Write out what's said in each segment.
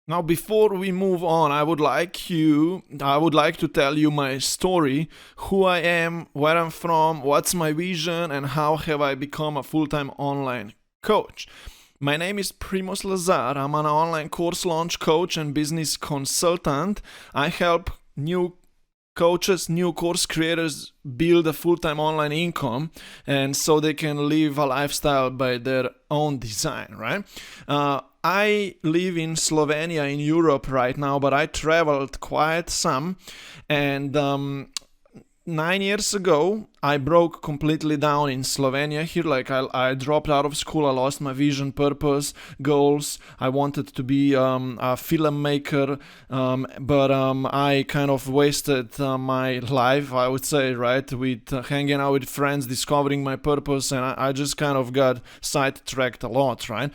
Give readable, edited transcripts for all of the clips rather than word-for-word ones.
Now, before we move on, I would like to tell you my story, who I am, where I'm from, what's my vision, and how have I become a full-time online coach. My name is Primoz Lazar. I'm an online course launch coach and business consultant. I help new coaches, new course creators build a full-time online income, and so they can live a lifestyle by their own design, right? I live in Slovenia in Europe right now, but I traveled quite some, and 9 years ago, I broke completely down in Slovenia here. Like, I dropped out of school, I lost my vision, purpose, goals. I wanted to be a filmmaker, but I kind of wasted my life, I would say, right, with hanging out with friends, discovering my purpose, and I just kind of got sidetracked a lot, right?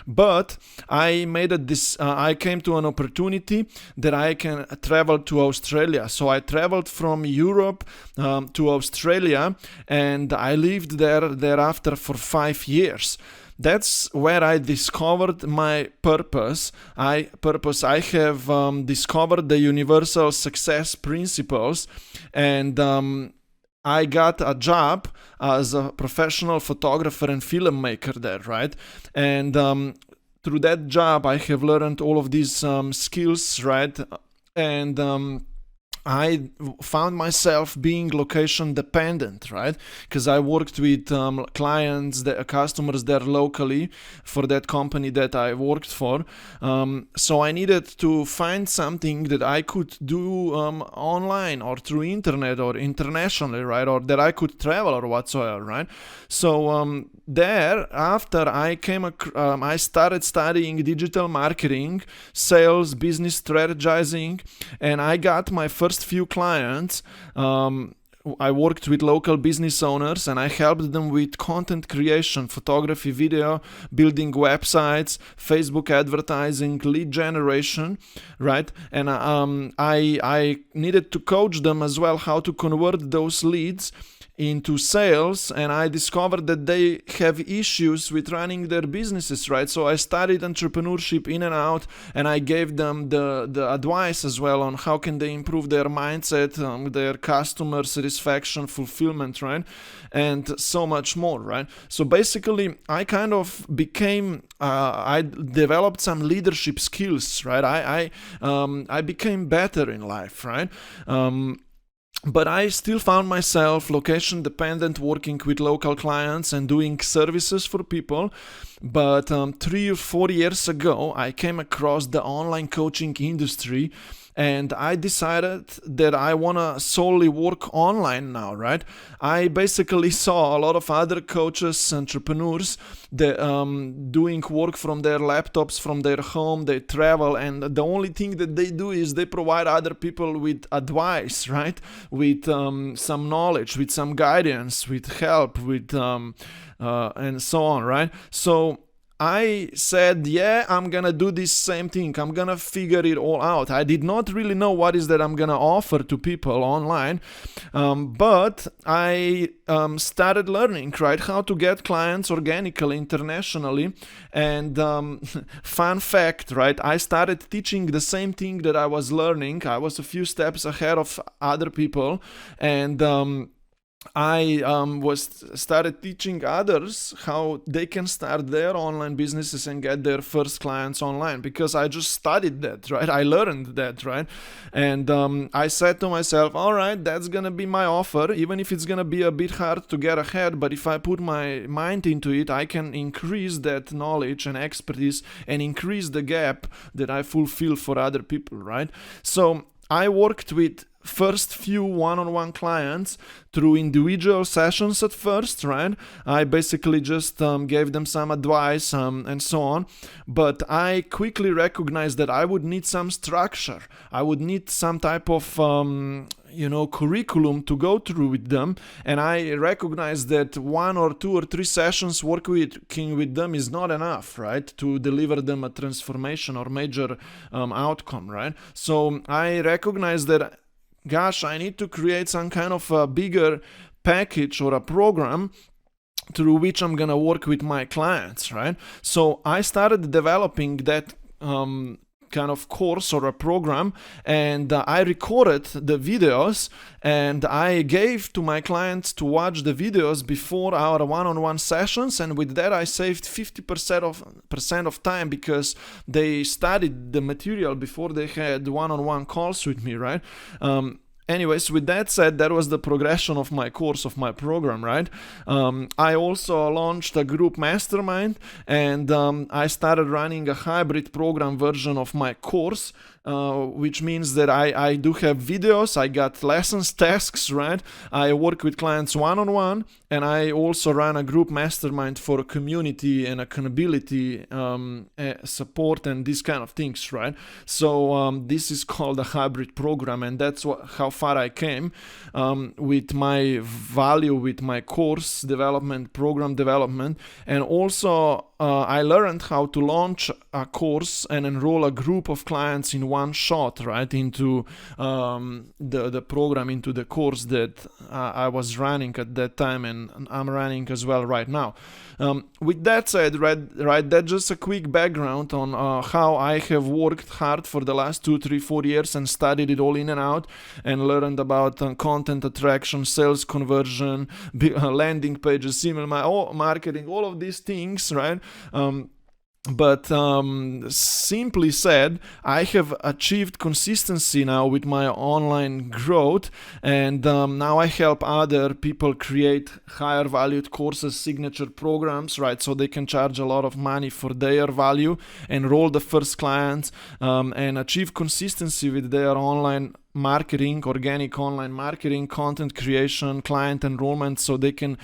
But I made I came to an opportunity that I can travel to Australia. So I traveled from Europe to Australia, and I lived thereafter for 5 years. That's where I discovered my purpose. I have discovered the universal success principles, and I got a job as a professional photographer and filmmaker there, right? And through that job, I have learned all of these skills, right? And I found myself being location dependent, right? Because I worked with clients, customers there locally for that company that I worked for. So I needed to find something that I could do online or through internet or internationally, right? Or that I could travel or whatsoever, right? So thereafter, I started studying digital marketing, sales, business strategizing, and I got my first few clients. I worked with local business owners and I helped them with content creation, photography, video, building websites, Facebook advertising, lead generation, right? And I needed to coach them as well how to convert those leads into sales, and I discovered that they have issues with running their businesses, right? So I studied entrepreneurship in and out, and I gave them the advice as well on how can they improve their mindset, their customer satisfaction, fulfillment, right? And so much more, right? So basically, I kind of became, I developed some leadership skills, right? I became better in life, right? But I still found myself location dependent, working with local clients and doing services for people. But 3 or 4 years ago, I came across the online coaching industry, and I decided that I want to solely work online now, right? I basically saw a lot of other coaches, entrepreneurs, that, doing work from their laptops, from their home, they travel, and the only thing that they do is they provide other people with advice, right? With some knowledge, with some guidance, with help, with and so on, right? So I said, yeah, I'm gonna do this same thing. I'm gonna figure it all out. I did not really know what is that I'm gonna offer to people online, but I started learning, right, how to get clients organically, internationally. And fun fact, right, I started teaching the same thing that I was learning. I was a few steps ahead of other people, and I was started teaching others how they can start their online businesses and get their first clients online, because I just studied that, right? I learned that, right? And I said to myself, all right, that's gonna be my offer, even if it's gonna be a bit hard to get ahead. But if I put my mind into it, I can increase that knowledge and expertise and increase the gap that I fulfill for other people, right? So I worked with first few one-on-one clients through individual sessions at first, right? I basically just gave them some advice and so on. But I quickly recognized that I would need some structure. I would need some type of curriculum to go through with them, and I recognized that 1 or 2 or 3 sessions working with them is not enough, right, to deliver them a transformation or major outcome, right? So I recognized that, gosh, I need to create some kind of a bigger package or a program through which I'm gonna work with my clients, right? So I started developing that kind of course or a program, and I recorded the videos and I gave to my clients to watch the videos before our one-on-one sessions, and with that I saved 50% of time because they studied the material before they had one-on-one calls with me, right? Anyways, with that said, that was the progression of my course, of my program, right? I also launched a group mastermind, and I started running a hybrid program version of my course, which means that I do have videos, I got lessons, tasks, right? I work with clients one-on-one, and I also run a group mastermind for a community and accountability, support, and these kind of things, right? So this is called a hybrid program, and that's how far I came with my value, with my course development, program development, and also I learned how to launch a course and enroll a group of clients in one shot, right, into the program, into the course that I was running at that time, and I'm running as well right now. With that said, right, that's just a quick background on how I have worked hard for the last 2, 3, 4 years and studied it all in and out, and learned about content attraction, sales conversion, landing pages, email marketing, all of these things, right? But simply said, I have achieved consistency now with my online growth, and now I help other people create higher valued courses, signature programs, right? So they can charge a lot of money for their value, enroll the first clients, and achieve consistency with their online marketing, organic online marketing, content creation, client enrollment, so they can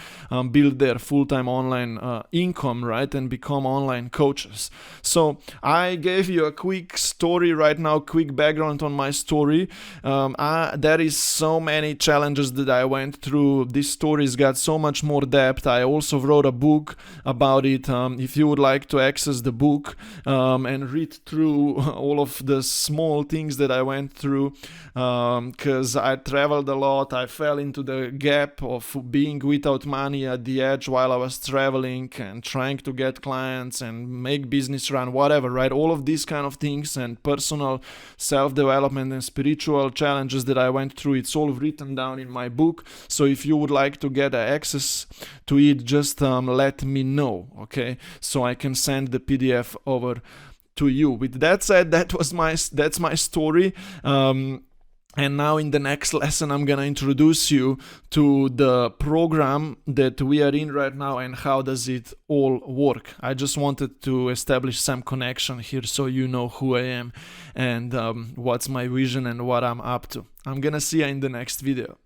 build their full-time online income, right, and become online coaches. So I gave you a quick story right now, quick background on my story. There is so many challenges that I went through. This story's got so much more depth. I also wrote a book about it. If you would like to access the book and read through all of the small things that I went through, because I traveled a lot. I fell into the gap of being without money at the edge while I was traveling and trying to get clients and make business run, whatever, right? All of these kind of things, and personal self-development and spiritual challenges that I went through, it's all written down in my book. So if you would like to get access to it, just let me know, okay? So I can send the PDF over to you. With that said, that's my story. And now in the next lesson, I'm gonna introduce you to the program that we are in right now and how does it all work. I just wanted to establish some connection here so you know who I am and what's my vision and what I'm up to. I'm gonna see you in the next video.